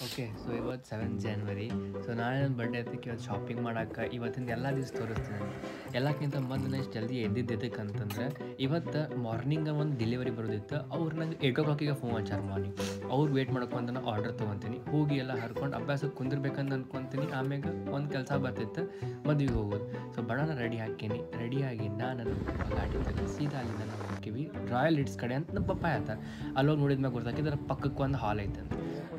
Okay so ಇವತ್ತು 7th January. So ನಾಳೆ ನನ್ನ ಬರ್ಡೇ ಐತಕ್ಕೆ ಇವತ್ತು ಶಾಪಿಂಗ್ ಮಾಡೋಕೆ ಇವತ್ತಿಂದ ಎಲ್ಲ ದಿವಸ ತೋರಿಸ್ತೀನಿ. ಎಲ್ಲಕ್ಕಿಂತ ಮೊದಲು ನಾನು ಇಷ್ಟು ಜಲ್ದಿ ಎದ್ದಿದ್ದಕ್ಕೆ ಅಂತಂದ್ರೆ ಇವತ್ತು ಮಾರ್ನಿಂಗ್ ಒಂದು ಡೆಲಿವರಿ ಬರೋದಿತ್ತು. ಅವ್ರು ನಂಗೆ 8 o'clock ಫೋನ್ ಹಚ್ಚಾರ ಮಾರ್ನಿಂಗ್. ಅವ್ರು ವೇಟ್ ಮಾಡ್ಕೊಂಡು ನಾನು ಆರ್ಡರ್ ತೊಗೊತೀನಿ, ಹೋಗಿ ಎಲ್ಲ ಹರ್ಕೊಂಡು ಅಭ್ಯಾಸಕ್ಕೆ ಕುಂದಿರ್ಬೇಕಂತ ಅಂದ್ಕೊತೀನಿ. ಆಮ್ಯಾಗ ಒಂದು ಕೆಲಸ ಬರ್ತಿತ್ತು, ಮದುವೆಗೆ ಹೋಗೋದು. ಸೊ ಬಡನ ರೆಡಿಯಾಗಿ ನಾನು ಗಾಡಿ ತಗೊಂಡು ಸೀದಾ ಅಲ್ಲಿ ನಾನು ಹೋಗ್ತೀವಿ ರಾಯಲ್ ಇಟ್ಸ್ ಕಡೆ ಅಂತ ನಮ್ಮ ಪಪ್ಪ ಹೇಳ್ತಾರೆ. ಅಲ್ಲೋಗಿ ನೋಡಿದ್ಮ್ಯಾಗ ಗೊತ್ತಾಕಿದ್ರೆ ಪಕ್ಕಕ್ಕೆ ಒಂದು ಹಾಲ್ ಐತೆ ಅಂತ.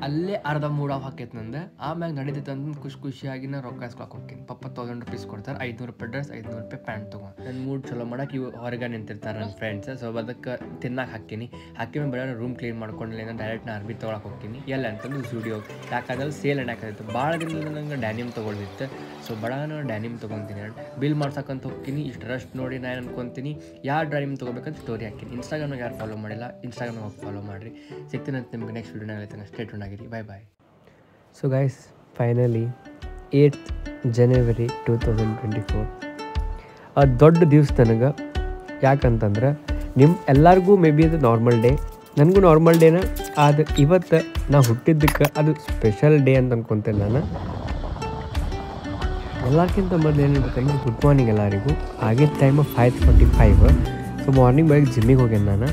ಅಲ್ಲೇ ಅರ್ಧ ಮೂಡ್ ಆಫ್ ಹಾಕೈತೆ ನಂದು. ಆಮ್ಯಾಗ ನಡೀತೈತೆ ಅಂತ ಖುಷಿಯಾಗಿ ನಾನು ರೊಕ್ಕ ಇಸ್ಕೊಳಕ್ಕೆ ಹೋಗ್ತೀನಿ. ಪಪ್ಪ ₹1000 ಕೊಡ್ತಾರೆ, ₹500 ಡ್ರೆಸ್, ₹500 ಪ್ಯಾಂಟ್ ತೊಗೊಂಡು ನನ್ನ ಮೂಡ್ ಚಲೋ ಮಾಡೋಕೆ ಇವು ಹೊರಗೆ ನಿಂತಿರ್ತಾರೆ ನನ್ನ ಫ್ರೆಂಡ್ಸ್. ಸೊ ಅದಕ್ಕೆ ತಿನ್ನಕ್ಕೆ ಹಾಕ್ತೀನಿ ಬರೋ ರೂಮ್ ಕ್ಲೀನ್ ಮಾಡ್ಕೊಂಡಿಲ್ಲ ಡೈರೆಕ್ಟ್ ನಾನು ಅರ್ಬಿ ತೊಗೊಳಕ್ಕೆ ಹೋಗ್ತೀನಿ. ಎಲ್ಲ ಅಂತಂದು ಸ್ಟುಡಿಯೋ ಯಾಕಂದ್ರೆ ಸೇಲ್ ಹಾಕೈತೆ ಭಾಳ ದಿನದಿಂದ ನಂಗೆ ಡ್ಯಾನಿಮ್ ತೊಗೊಳ್ದಿತ್ತು. ಸೊ ನಾನು ಡ್ಯಾನಿಮ್ ತೊಗೊತೀನಿ, ಬಿಲ್ ಮಾಡ್ಸಕ್ಕಂತ ಹೋಗ್ತೀನಿ. ಇಷ್ಟು ರಶ್ ನೋಡಿ ನಾನು ಅನ್ಕೊತೀನಿ ಯಾರು ಡ್ಯಾನಿಮ್ ತೊಗೋಬೇಕಂತ ಸ್ಟೋರಿ ಹಾಕ್ತೀನಿ. ಇನ್ಸ್ಟಾಗ್ರಾಮ್ನಾಗ ಯಾರು ಫಾಲೋ ಮಾಡಿಲ್ಲ, ಇನ್ಸ್ಟಾಗ್ರಾಮ್ನಾಗ ಹೋಗಿ ಫಾಲೋ ಮಾಡಿರಿ. ಸಿಗ್ತೀನಿ ಅಂತ ನಿಮ್ಗೆ ನೆಕ್ಸ್ಟ್ ವೀಡಿಯೋನಾಗ ಸ್ಟೇಟ್ ಆಗಿರಿ. Bye. So guys, finally 8th January 2024 ಅದು ದೊಡ್ಡ ದಿವಸ ನನಗೆ. ಯಾಕಂತಂದ್ರೆ ಎಲ್ಲರಿಗೂ ಮೇ ಬಿ ಅದು ನಾರ್ಮಲ್ ಡೇ, ನನಗೂ ನಾರ್ಮಲ್ ಡೇನ. ಅದು ಇವತ್ತು ನಾ ಹುಟ್ಟಿದ್ದಕ್ಕೆ ಅದು ಸ್ಪೆಷಲ್ ಡೇ ಅಂತ ಅನ್ಕೊತೇನೆ ನಾನು. ಎಲ್ಲಕ್ಕಿಂತ ಮೊದಲು ಏನಿರ್ಬೇಕಂದ್ರೆ ಗುಡ್ ಮಾರ್ನಿಂಗ್ ಎಲ್ಲರಿಗೂ. ಆಗಿದ್ದ ಟೈಮ್ 5:45. ಸೊ ಮಾರ್ನಿಂಗ್ ಬೆಳಗ್ಗೆ ಜಿಮ್ಮಿಗೆ ಹೋಗ್ಯಾನ ನಾನು.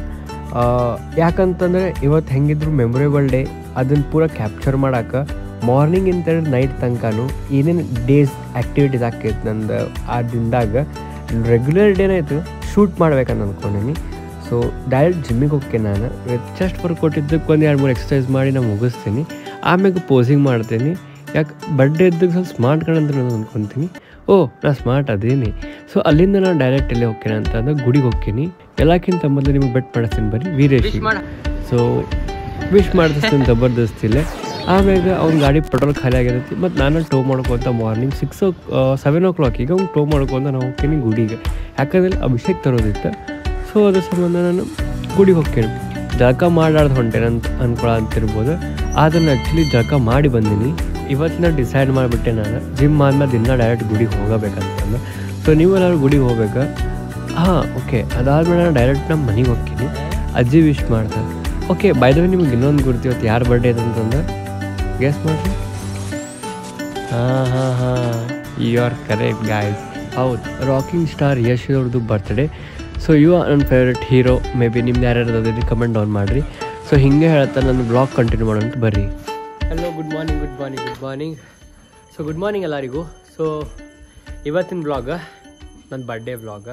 ಯಾಕಂತಂದರೆ ಇವತ್ತು ಹೆಂಗಿದ್ರು ಮೆಮೊರೇಬಲ್ ಡೇ, ಅದನ್ನು ಪೂರ ಕ್ಯಾಪ್ಚರ್ ಮಾಡೋಕೆ ಮಾರ್ನಿಂಗ್ ಇಂದ ನೈಟ್ ತನಕನೂ ಏನೇನು ಡೇಸ್ ಆ್ಯಕ್ಟಿವಿಟೀಸ್ ಆಕೈತೆ ನಂದು ಆ ದಿನದಾಗ ರೆಗ್ಯುಲರ್ ಡೇನಾಯ್ತು ಶೂಟ್ ಮಾಡ್ಬೇಕಂತ ಅಂದ್ಕೊಂಡೀನಿ. ಸೊ ಡೈರೆಕ್ಟ್ ಜಿಮ್ಮಿಗೆ ಹೋಗ್ತೀನಿ ನಾನು. ಚೆಸ್ಟ್ ವರ್ಕ್ ಕೊಟ್ಟಿದ್ದಕ್ಕೆ ಒಂದು 2-3 ಎಕ್ಸಸೈಸ್ ಮಾಡಿ ನಾನು ಮುಗಿಸ್ತೀನಿ. ಆಮ್ಯಾಗ ಪೋಸಿಂಗ್ ಮಾಡ್ತೀನಿ. ಯಾಕೆ ಬರ್ಡೇ ಇದ್ದಕ್ಕೆ ಸ್ವಲ್ಪ ಸ್ಮಾರ್ಟ್ ಕಾಣಂತ ನಾನು ಅಂದ್ಕೊತೀನಿ. ನಾ ಸ್ಮಾರ್ಟ್ ಅದೇನಿ. ಸೊ ಅಲ್ಲಿಂದ ನಾನು ಡೈರೆಕ್ಟ್ ಎಲ್ಲೇ ಹೋಗ್ತೀನಿ ಅಂತಂದ್ರೆ ಗುಡಿಗೆ ಹೋಗ್ತೀನಿ. ಎಲ್ಲಕ್ಕಿಂತ ಮೊದಲು ನಿಮಗೆ ಬೆಟ್ ಮಾಡಿಸ್ತೀನಿ ಬರ್ರಿ ವೀರೇಶ್. ಸೊ ವಿಶ್ ಮಾಡಿಸ್ತೀನಿ ಜಬರ್ದಸ್ತಿಲ್ಲ. ಆಮ್ಯಾಗ ಅವ್ನ ಗಾಡಿ ಪೆಟ್ರೋಲ್ ಖಾಲಿ ಆಗಿರುತ್ತೆ. ಮತ್ತು ನಾನು ಟೋ ಮಾಡ್ಕೊತ ಮಾರ್ನಿಂಗ್ 7 o'clock ಅವ್ನು ಟೋ ಮಾಡ್ಕೊತ ನಾನು ಹೋಗ್ತೀನಿ ಗುಡಿಗೆ. ಯಾಕಂದ್ರೆ ಅಭಿಷೇಕ್ ತರೋದಿತ್ತು. ಸೊ ಅದ್ರ ಸಂಬಂಧ ನಾನು ಗುಡಿಗೆ ಹೋಗ್ತೀನಿ. ಜಳಕ ಮಾಡಾರ್ದು ಹೊಂಟೇನೆ ಅಂತ ಅಂತಿರ್ಬೋದು. ಅದನ್ನು ಆ್ಯಕ್ಚುಲಿ ಜಳಕ ಮಾಡಿ ಬಂದೀನಿ. ಇವತ್ತಿನ ಡಿಸೈಡ್ ಮಾಡಿಬಿಟ್ಟೆ ನಾನು ಜಿಮ್ ಆದ್ಮೇಲೆ ದಿನ ಡೈರೆಕ್ಟ್ ಗುಡಿಗೆ ಹೋಗಬೇಕಂತಂದು. ಸೊ ನೀವೆಲ್ಲರೂ ಗುಡಿಗೆ ಹೋಗ್ಬೇಕಾ? ಓಕೆ. ಅದಾದ್ಮೇಲೆ ನಾನು ಡೈರೆಕ್ಟ್ ನಮ್ಮ ಮನೆಗೆ ಹೋಗ್ತೀನಿ. ಅಜ್ಜಿ ವಿಶ್ ಮಾಡ್ತಾರೆ. ಓಕೆ, ಬೈ ದ ವೇ ನಿಮ್ಗೆ ಇನ್ನೊಂದು ಗುರ್ತಿ ಇವತ್ತು ಯಾರು ಬರ್ಡೇ ಇದೆ ಅಂತಂದ್ರೆ ಗೆಸ್ ಮಾಡಿರಿ. You are correct guys. ಹೌದು, ರಾಕಿಂಗ್ ಸ್ಟಾರ್ ಯಶ್ ಅವ್ರದ್ದು ಬರ್ತ್ಡೇ. ಸೊ ಇವ ನನ್ನ ಫೇವ್ರೆಟ್ ಹೀರೋ. ಮೇ ಬಿ ನಿಮ್ದು ಯಾರ್ಯಾರು ಅದೇ ಕಮೆಂಟ್ ಡೌನ್ ಮಾಡಿರಿ. ಸೊ ಹಿಂಗೆ ಹೇಳ್ತಾ ನನ್ನ ಬ್ಲಾಗ್ ಕಂಟಿನ್ಯೂ ಮಾಡೋಂತ ಬರ್ರಿ. Hello, good morning. So good morning ಎಲ್ಲರಿಗೂ. ಸೊ ಇವತ್ತಿನ ಬ್ಲಾಗ್ ನನ್ನ birthday blog.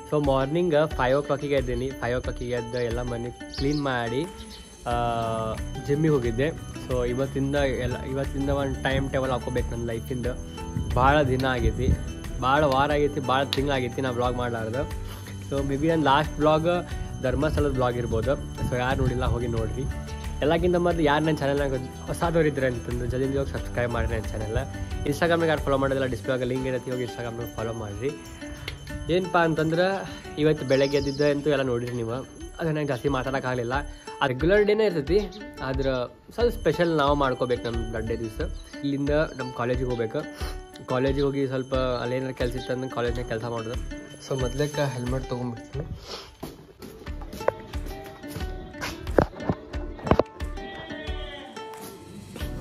So morning 5 o'clock ಎದ್ದೀನಿ. 5 o'clock ಎದ್ದು ಎಲ್ಲ ಮನೆ ಕ್ಲೀನ್ ಮಾಡಿ ಜಿಮ್ಮಿಗೆ ಹೋಗಿದ್ದೆ. ಸೊ ಇವತ್ತಿಂದ ಒಂದು ಟೈಮ್ ಟೇಬಲ್ ಹಾಕೋಬೇಕು ನನ್ನ ಲೈಫಿಂದ. ಭಾಳ ದಿನ ಆಗೈತಿ, ಭಾಳ ವಾರ ಆಗೈತಿ, ಭಾಳ ತಿಂಗಳಾಗೈತಿ ನಾ ಬ್ಲಾಗ್ ಮಾಡಲಾರ್ದು. ಸೊ ಮೇ ಬಿ ನನ್ನ ಲಾಸ್ಟ್ ಬ್ಲಾಗ್ ಧರ್ಮಸ್ಥಳದ ಬ್ಲಾಗ್ ಇರ್ಬೋದು. ಸೊ ಯಾರು ನೋಡಿಲ್ಲ ಹೋಗಿ ನೋಡಿರಿ. ಎಲ್ಲಕ್ಕಿಂತ ಮೊದಲು ಯಾರು ನನ್ನ ಚಾನಲ್ನಾಗ ಹೊಸದವ್ರು ಇದ್ರೆ ಅಂತಂದು ಜಲ್ದಿ ಹೋಗಿ ಸಬ್ಸ್ಕ್ರೈಬ್ ಮಾಡಿರಿ ನನ್ನ ಚಾನಲ್. ಇನ್ಸ್ಟಾಗ್ರಾಮ್ನಾಗ ಯಾರು ಫಾಲೋ ಮಾಡೋದಿಲ್ಲ, ಡಿಸ್ಪ್ಲೇಗ ಲಿಂಕ್ ಇರತ್ತೆ, ಹೋಗಿ ಇನ್ಸ್ಟಾಗ್ರಾಮ್ನಾಗ ಫಾಲೋ ಮಾಡಿರಿ. ಏನಪ್ಪ ಅಂತಂದ್ರೆ ಇವತ್ತು ಬೆಳಗ್ಗೆ ಎದ್ದಿದ್ದೆ ಅಂತೂ ಎಲ್ಲ ನೋಡಿರಿ ನೀವು. ಅದು ನಂಗೆ ಜಾಸ್ತಿ ಮಾತಾಡೋಕ್ಕಾಗಲಿಲ್ಲ. ಆ ರೆಗ್ಯುಲರ್ ಡೇನೇ ಇರ್ತೈತಿ, ಆದ್ರೆ ಸ್ವಲ್ಪ ಸ್ಪೆಷಲ್ ನಾವು ಮಾಡ್ಕೋಬೇಕು ನಮ್ಮ ಬರ್ಡೇ ದಿವಸ. ಇಲ್ಲಿಂದ ನಮ್ಮ ಕಾಲೇಜಿಗೆ ಹೋಗ್ಬೇಕು. ಕಾಲೇಜಿಗೆ ಹೋಗಿ ಸ್ವಲ್ಪ ಅಲ್ಲೇನಾರು ಕೆಲಸ ಇತ್ತು ಅಂದ್ರೆ ಕಾಲೇಜ್ನಾಗ ಕೆಲಸ ಮಾಡೋದು. ಸೊ ಮೊದ್ಲೇಕ ಹೆಲ್ಮೆಟ್ ತೊಗೊಂಡ್ಬಿಡ್ತೀನಿ.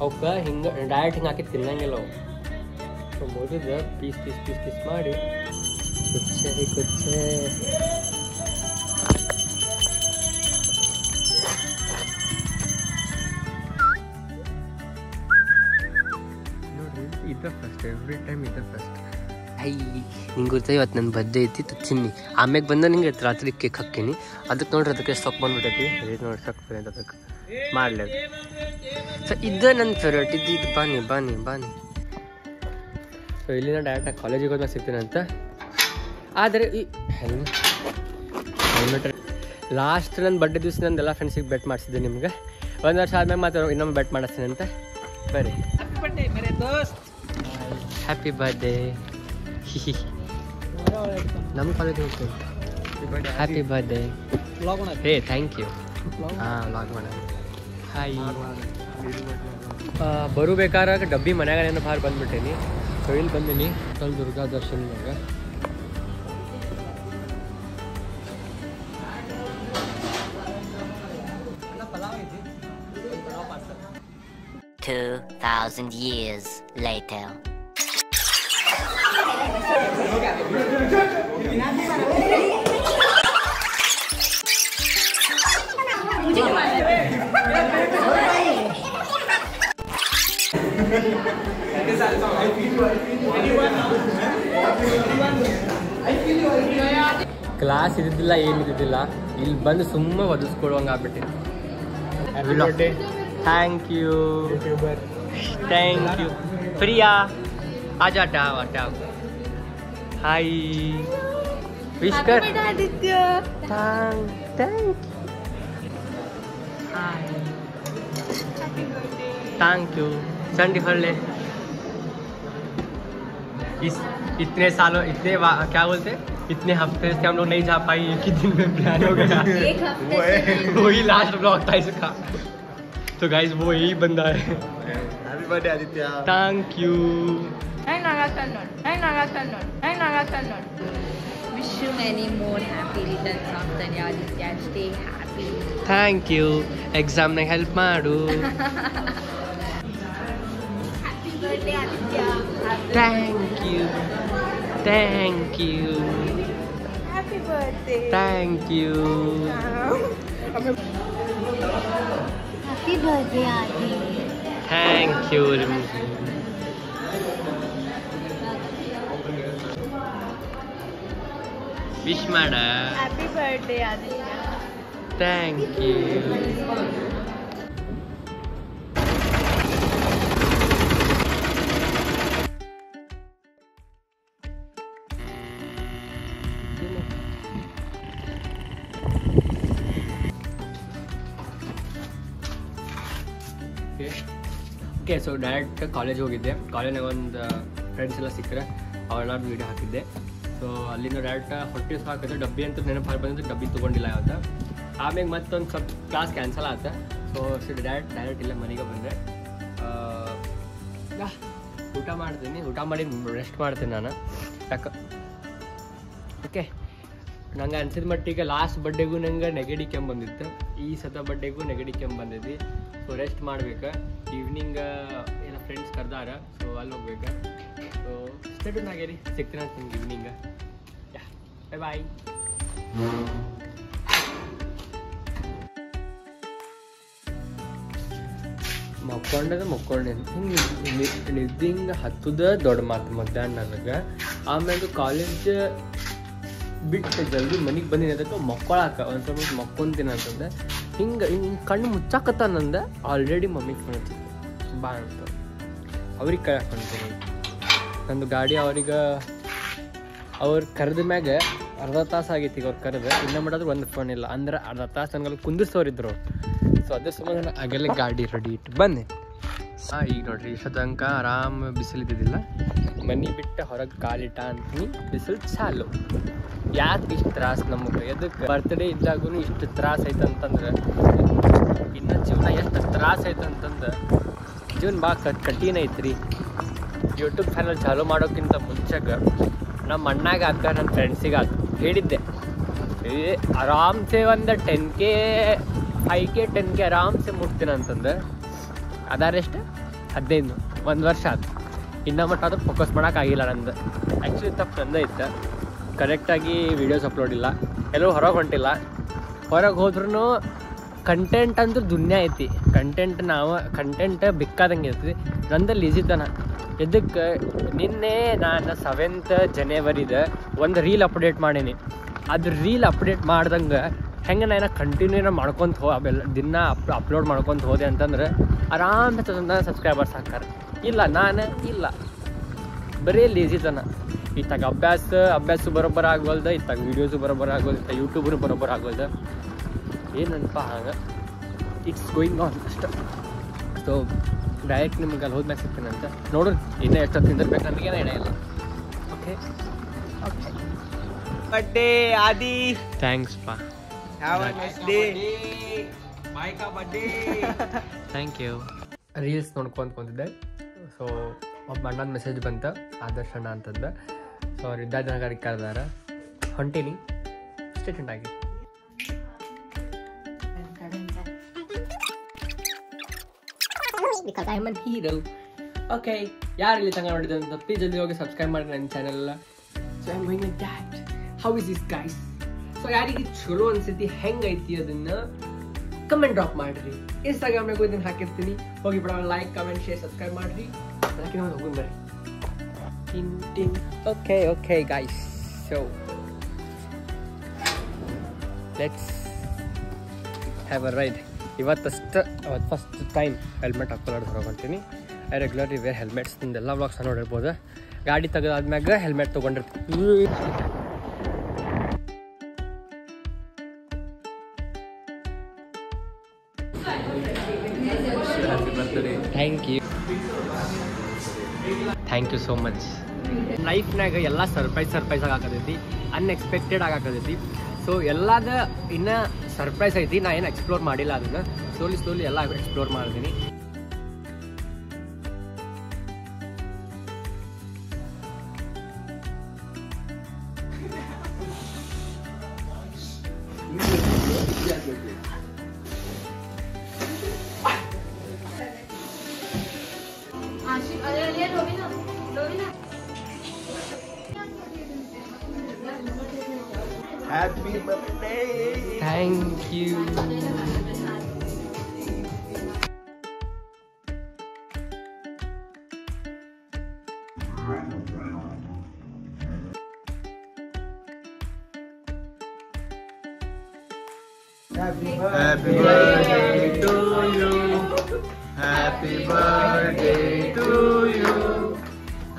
ಅವಕ್ಕೆ ಹಿಂಗೆ ಡೈರೆಕ್ಟ್ ಹಿಂಗೆ ಹಾಕಿ ತಿನ್ನಂಗಿಲ್ಲ ಅವು. ಸೊ ಮೊದಲು ಪೀಸ್ ಮಾಡಿ ಕುಚ್ಚೆ ನೋಡ್ರಿ, ಇದು ಫಸ್ಟ್. ಎವ್ರಿ ಟೈಮ್ ಇದು ಫಸ್ಟ್. ನಿಂಗೆ ಗೊತ್ತಾ ಇವತ್ತು ನನ್ನ ಬರ್ಡೇ ಐತಿ ತಿನ್ನಿ. ಆಮ್ಯಾಗ ಬಂದ ನಿಂಗೆ ರಾತ್ರಿ ಕೇಕ್ ಹಾಕ್ತೀನಿ. ಅದಕ್ಕೆ ನೋಡ್ರಿ ಅದಕ್ಕೆ ಸೊಪ್ಪು ಬಂದ್ಬಿಟ್ಟೈತಿ. ನೋಡಿ ಸೊಪ್ಪು ಅದಕ್ಕೆ ಮಾಡಲಿ. ಸೊ ಇದು ನನ್ನ ಫೇವ್ರೇಟ್. ಇದು ಬಾನಿ. ಸೊ ಇಲ್ಲಿಂದ ಡೈರೆಕ್ಟಾಗಿ ಕಾಲೇಜಿಗೆ ಹೋದ್ಮೇಲೆ ಸಿಗ್ತೀನಿ ಅಂತ. ಆದರೆ ಈ ಹೆಲ್ಮೆಟ್ ಲಾಸ್ಟ್ ನನ್ನ ಬರ್ಡೇ ದಿವಸ ನಂದು ಎಲ್ಲ ಫ್ರೆಂಡ್ಸಿಗೆ ಬೆಟ್ ಮಾಡಿಸಿದ್ದೆ. ನಿಮ್ಗೆ 1 ವರ್ಷ ಆದ್ಮೇಲೆ ಮಾತ್ರ ಇನ್ನೊಮ್ಮೆ ಬೆಟ್ ಮಾಡಿಸ್ತೀನಿ ಅಂತ. ಬರೀ ಹ್ಯಾಪಿ ಬರ್ಡೇ. ನಮ್ಮ ಕಾಲೇಜಿಗೆ ಹೋಗ್ತೀನಿ. Happy birthday. Thank you. Vlog ಮಾಡೋಣ. ಹಾಯ್. ಬರಬೇಕಾದ್ರೆ ಡಬ್ಬಿ ಮನ್ಯಾಗ ಬಾರ್ ಬಂದ್ಬಿಟ್ಟೇನಿ. ಸೊ ಇಲ್ಲಿ ಬಂದೀನಿ ದುರ್ಗಾ ದರ್ಶನದಾಗ. 2,000 years later. ಕ್ಲಾಸ್ ಇದ್ದಿದ್ದಿಲ್ಲ ಏನಿದ್ದಿದ್ದಿಲ್ಲ, ಇಲ್ಲಿ ಬಂದು ಸುಮ್ಮನೆ ಒದಿಸ್ಕೊಡುವಂಗೆ ಆಗ್ಬಿಟ್ಟೆ. Thank you thank you. Priya ಆಜಾ ಟಾವ್ ಹಾಯ್ ವಿಶ್ಕರ್ थैंक यू संडी हल्ले. इतने सालों क्या बोलते, इतने हफ्ते से हम लोग नहीं जा पाई, एक ही दिन में प्लान हो गया. एक हफ्ते से वही लास्ट ब्लॉग था इसका. तो गाइस वो यही बंदा है. Happy birthday Aditya. Thank you. Wish you many more happy returns of the day, Aditya. Stay happy. Thank you. ಎಕ್ಸಾಮ್ನಾಗ ಹೆಲ್ಪ್ ಮಾಡು. Happy birthday, Aditya. Thank you thank you Happy birthday. Thank you. Happy birthday, Adi. Thank you. Wish ಮಾಡ. Happy birthday, Aditya. Thank you. Okay so direct college ಹೋಗಿದ್ದೆ. ಕಾಲೇಜ್ನಾಗ ಒಂದು friends ಎಲ್ಲ ಸಿಕ್ಕರೆ ಅವ್ರೆಲ್ಲರೂ video ಹಾಕಿದ್ದೆ. ಸೊ ಅಲ್ಲಿಂದ ಡೈರೆಕ್ಟ್ ಹೊಟ್ಟೆ ಹಾಕಿದ್ರೆ ಡಬ್ಬಿ ಅಂತ ನೆನಪು ಬಂದಿದ್ದು, ಡಬ್ಬಿ ತೊಗೊಂಡಿಲ್ಲ ಯಾವತ್ತು. ಆಮೇಲೆ ಮತ್ತೊಂದು ಸ್ವಲ್ಪ ಕ್ಲಾಸ್ ಕ್ಯಾನ್ಸಲ್ ಆಯ್ತು. ಸೊ ಡೈರೆಕ್ಟ್ ಇಲ್ಲ ಮನೆಗೆ ಬಂದೆ. ಊಟ ಮಾಡ್ತೀನಿ, ಊಟ ಮಾಡಿ ರೆಸ್ಟ್ ಮಾಡ್ತೀನಿ ನಾನು. ಯಾಕೆ ಓಕೆ ನಂಗೆ ಅನ್ಸಿದ ಮಟ್ಟಿಗೆ ಲಾಸ್ಟ್ ಬರ್ಡೇಗೂ ನಂಗೆ ನೆಗಡಿ ಕೆಮ್ಮು ಬಂದಿತ್ತು, ಈ ಸತ ಬರ್ಡೇಗೂ ನೆಗಡಿ ಕೆಮ್ಮು ಬಂದಿದ್ದು. ಸೊ ರೆಸ್ಟ್ ಮಾಡ್ಬೇಕು. ಈವ್ನಿಂಗ್ ಏನೋ ಫ್ರೆಂಡ್ಸ್ ಕರ್ದಾರ, ಸೊ ಅಲ್ಲಿ ಹೋಗ್ಬೇಕು. ಸೊ ಸ್ಟೇಟನ್ ಆಗ್ಯಾರಿ, ಸಿಗ್ತೀನಿ ಅಂತ ನಿಮ್ಗೆ ಈವ್ನಿಂಗ್. ಬಾಯ್ ಬಾಯ್. ಮಕ್ಕೊಂಡೆ ಹಿಂಗೆ ನಿದ್ದಿಂಗೆ ಹತ್ತದ ದೊಡ್ಡ ಮಾತು ಮಧ್ಯಾಹ್ನ ನನಗೆ. ಆಮೇಲೆ ಕಾಲೇಜ್ ಬಿಟ್ಟು ಜಲ್ದಿ ಮನೆಗೆ ಬಂದಿನಿ, ಅದಕ್ಕೆ ಮಕ್ಕೊಳಕ್ಕೆ ಒಂದು ಸ್ವಲ್ಪ ಮಕ್ಕೊಂತೀನಿ ಅಂತಂದೆ. ಹಿಂಗೆ ಕಣ್ಣು ಮುಚ್ಚಾಕತ್ತ ನಂದೆ. ಆಲ್ರೆಡಿ ಮಮ್ಮಿಗೆ ಫೋನ್ ಹಚ್ಚಿದ್ದೆ ಬಾ ಅಂತ. ಅವ್ರಿಗೆ ಕೈ ಹಾಕೊಂತೀನಿ. ನಂದು ಗಾಡಿ ಅವ್ರು ಕರೆದ ಮ್ಯಾಗ ಅರ್ಧ ತಾಸು ಆಗೈತಿ. ಈಗ ಅವ್ರು ಕರೆದು ಇನ್ನೂ ಮಾಡೋದು ಒಂದು ಫೋನ್ ಇಲ್ಲ ಅಂದ್ರೆ ಅರ್ಧ ತಾಸು ನನಗೆ ಕುಂದಿಸೋರಿದ್ರು. ಸೊ ಅದ್ರ ಸಂಬಂಧ ನಾನು ಆಗಲೇ ಗಾಡಿ ರೆಡಿ ಇಟ್ಟು ಬಂದೆ. ಈಗ ನೋಡ್ರಿ ಇಷ್ಟೊತ್ತಂಕ ಆರಾಮ್ ಬಿಸಿಲಿದ್ದಿದ್ದಿಲ್ಲ. ಮನೆ ಬಿಟ್ಟು ಹೊರಗೆ ಕಾಲಿಟ್ಟ ಅಂತೀನಿ, ಬಿಸಿಲು ಚಾಲು. ಯಾಕೆ ಇಷ್ಟು ತ್ರಾಸು ನಮಗೆ? ಎದಕ್ಕೆ ಬರ್ತ್ಡೇ ಇದ್ದಾಗೂ ಇಷ್ಟು ತ್ರಾಸ ಐತಂತಂದ್ರೆ ಇನ್ನು ಜೀವನ ಎಷ್ಟು ತ್ರಾಸ ಐತಂತಂದ್ರೆ ಜೀವನ ಭಾಳ ಕಠಿಣ ಐತ್ರಿ. ಯೂಟ್ಯೂಬ್ ಚಾನಲ್ ಚಾಲೂ ಮಾಡೋಕ್ಕಿಂತ ಮುಂಚೆಗೆ ನಮ್ಮ ಅಣ್ಣಾಗ ಆಗ ನನ್ನ ಫ್ರೆಂಡ್ಸಿಗೆ ಹೇಳಿದ್ದೆ, ಆರಾಮ್ಸೆ ಒಂದು 10K 5K 10K ಆರಾಮ್ಸೆ ಮುಟ್ತೀನಿ ಅಂತಂದ್ರೆ. ಅದಾರೆಷ್ಟು 15 1 ವರ್ಷ ಆಯ್ತು. ಇನ್ನೂ ಮಟ್ಟ ಅದು ಫೋಕಸ್ ಮಾಡೋಕ್ಕಾಗಿಲ್ಲ ನಂದು. ಆ್ಯಕ್ಚುಲಿ ತಪ್ಪು ನಂದೇ ಇತ್ತು. ಕರೆಕ್ಟಾಗಿ ವೀಡಿಯೋಸ್ ಅಪ್ಲೋಡ್ ಇಲ್ಲ, ಎಲ್ಲೂ ಹೊರಗೆ ಹೊಂಟಿಲ್ಲ. ಹೊರಗೆ ಹೋದ್ರೂ ಕಂಟೆಂಟ್ ಅಂದ್ರೆ ದುನಿಯಾ ಐತಿ. ಕಂಟೆಂಟ್ ಬೇಕಾದಂಗೆ ಇರ್ತದೆ. ನಂದಲ್ಲಿ ಈಜಿತನ ಇದಕ್ಕೆ ನಿನ್ನೆ ನಾನು 7th ಜನವರಿದ ಒಂದು ರೀಲ್ ಅಪ್ಡೇಟ್ ಮಾಡೀನಿ. ಅದು ರೀಲ್ ಅಪ್ಡೇಟ್ ಮಾಡ್ದಂಗೆ ಹೆಂಗೆ ನಾನು ಕಂಟಿನ್ಯೂನ ಮಾಡ್ಕೊತ ಅವೆಲ್ಲ ದಿನ ಅಪ್ಲೋಡ್ ಮಾಡ್ಕೊತ ಹೋದೆ ಅಂತಂದ್ರೆ ಆರಾಮ ಸಬ್ಸ್ಕ್ರೈಬರ್ಸ್ ಹಾಕ್ತಾರೆ. ಇಲ್ಲ ನಾನು ಇಲ್ಲ, ಬರೀ ಲೇಜಿತನ. ಇತ್ತಾಗ ಅಭ್ಯಾಸ ಬರೋಬ್ಬರ ಆಗೋಲ್ದ, ಇತ್ತಾಗ ವೀಡಿಯೋಸು ಬರೋಬ್ಬರ ಆಗೋದು, ಇತ್ತಾಗ ಯೂಟ್ಯೂಬ್ರು ಬರೋಬ್ಬರ ಆಗೋಲ್ದ. ಏನಂತ ಹಂಗೆ ಇಟ್ಸ್ ಗೋಯಿಂಗ್ ಆನ್ ಅಷ್ಟು. ಸೊ ಡೈರೆಕ್ಟ್ ನಿಮ್ಗೆ ಅಲ್ಲಿ ಹೋದ್ಮ್ಯಾಗ ಸಿಗ್ತೀನಿ ಅಂತ ನೋಡ್ರಿ. ಇನ್ನೂ ಎಷ್ಟೊತ್ತು ತಿಂದಿರ್ಬೇಕು ನನಗೇನೋ ಎಣೆ ಇಲ್ಲ. Okay okay birthday Adi. Thanks ಪಾ. Have a nice day. Bye ಕಾ ಬರ್ಡೇ. Thank you. ರೀಲ್ಸ್ ನೋಡ್ಕೊಂತಿದ್ದೆ. ಸೊ ಒಬ್ಬ ಅಣ್ಣನ ಮೆಸೇಜ್ ಬಂತು, ಆದರ್ಶ ಅಣ್ಣ ಅಂತಂದು. ಸೊ ಅವ್ರು ವಿದ್ಯಾರ್ಥಿನಗರಿಗೆ ಕರೆದಾರ, ಹೊಂಟೀನಿ. ಸ್ಟೇಟೆಂಟ್ ಆಗಿ because I am a hero. Okay ಯಾರು ಇಲ್ಲಿ ತನಕ ನೋಡಿದ್ರೆ ಅಂತ ಪ್ಲೀಸ್ ಜಲ್ದಿ ಹೋಗಿ ಸಬ್ಸ್ಕ್ರೈಬ್ ಮಾಡಿ ನನ್ನ channel. So I am going with that. How is this guys? So ಯಾರಿಗೆ ಚಲೋ ಅನ್ಸೈತಿ ಹೆಂಗೈತಿ ಅದನ್ನ ಕಮೆಂಟ್ ಡ್ರಾಪ್ ಮಾಡಿರಿ. ಇನ್ಸ್ಟಾಗ್ರಾಮ್ನಾಗೂ ಇದನ್ನ ಹಾಕಿರ್ತೀನಿ, ಹೋಗಿ ಬಿಡೋ ಲೈಕ್ ಕಮೆಂಟ್ ಶೇರ್ ಸಬ್ಸ್ಕ್ರೈಬ್ ಮಾಡಿರಿ. ಅದಕ್ಕೆ ನಾವು ಹೋಗೋಣ ಬರ್ರಿ. Okay guys, so let's have a ride. ಇವತ್ತು ಫಸ್ಟ್ ಟೈಮ್ ಹೆಲ್ಮೆಟ್ ಹಾಕ್ಕೊಳ್ಳೋದು ಹೊರಗೊಂತೀನಿ. I regularly wear helmets. ನಿಮ್ದೆಲ್ಲ ವ್ಲಾಗ್ಸ್ ನೋಡಿರ್ಬೋದು. ಗಾಡಿ ತೆಗೆದಾದ್ಮ್ಯಾಗ ಹೆಲ್ಮೆಟ್ ತೊಗೊಂಡಿರ್ತೀನಿ. Thank you so much. ಲೈಫ್ನಾಗ ಎಲ್ಲ ಸರ್ಪ್ರೈಸ್ ಆಗಾಕತೈತಿ, ಅನ್ಎಕ್ಸ್ಪೆಕ್ಟೆಡ್ ಆಗಾಕತೈತಿ. ಸೊ ಎಲ್ಲದ ಇನ್ನು ಸರ್ಪ್ರೈಸ್ ಐತಿ. ನಾ ಏನು ಎಕ್ಸ್ಪ್ಲೋರ್ ಮಾಡಿಲ್ಲ, ಅದನ್ನು ಸ್ಲೋಲಿ ಎಲ್ಲ ಎಕ್ಸ್ಪ್ಲೋರ್ ಮಾಡ್ತೀನಿ. Happy birthday. Thank you. Happy birthday to you. Happy birthday to you.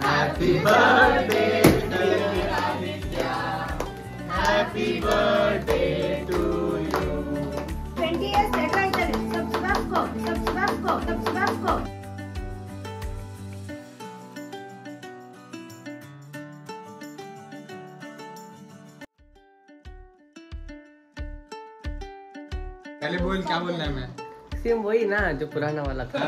Happy birthday dear Aditya. Happy birthday to you. 20 years later, I said, subscribe ko. पहले बोल क्या बोलना है मैं? सेम वही ना जो पुराना वाला था.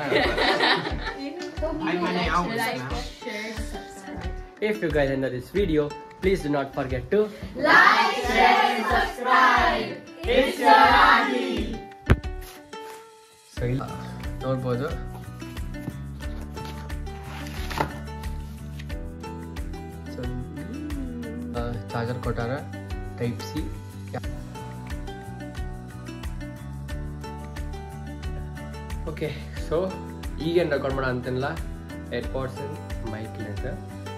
If you guys enjoy this video, please do not forget to Like, share, and subscribe. It's your Adi. So ಇಲ್ಲಿ ನೋಡ್ಬೋದು. ಚಾರ್ಜರ್ ಕೊಟ್ಟಾರ ಟೈಪ್ ಸಿ. ಓಕೆ, ಸೊ ಈಗೇನು ರೆಕಾರ್ಡ್ ಮಾಡೋ ಅಂತಲ್ಲ, ಏರ್ಪಾಡ್ಸ್ ಮೈಕ್ ಇರುತ್ತೆ.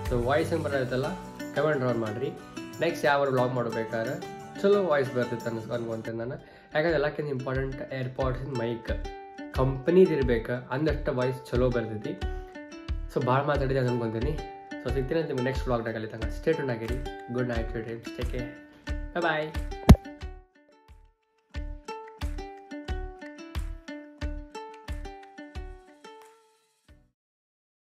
ಸೊ ವಾಯ್ಸ್ ಏನು ಬರೋದಲ್ಲ, ಕಮೆಂಟ್ ಡ್ರಾ ಮಾಡಿರಿ. Next ಯಾವ ವ್ಲಾಗ್ ಮಾಡಬೇಕಾದ್ರೆ ಚಲೋ ವಾಯ್ಸ್ ಬರ್ತೈತೆ ಅನ್ಕೊಂತೀನಿ ನಾನು. ಯಾಕಂದ್ರೆ ಎಲ್ಲಕ್ಕಿಂತ ಇಂಪಾರ್ಟೆಂಟ್ ಏರ್ಪಾಡ್ಸ್ ಮೈಕ್ ಕಂಪ್ನಿದು ಇರ್ಬೇಕು, ಅಂದಷ್ಟು ವಾಯ್ಸ್ ಚಲೋ ಬರ್ತೈತಿ. ಸೊ ಭಾಳ ಮಾತಾಡಿದೆ ಅನ್ಕೊಂತೀನಿ. ಸೊ ಸಿಗ್ತೀನಿ ಅಂತ ನಿಮ್ಗೆ ನೆಕ್ಸ್ಟ್ ವ್ಲಾಗ್ನಾಗ ಅಲ್ಲಿ ತನಕ ಸ್ಟೇ ಟ್ಯೂನ್ ಆಗಿರಿ. ಗುಡ್ ನೈಟ್, ಟೇಕ್ ಕೇರ್, ಬಾಯ್.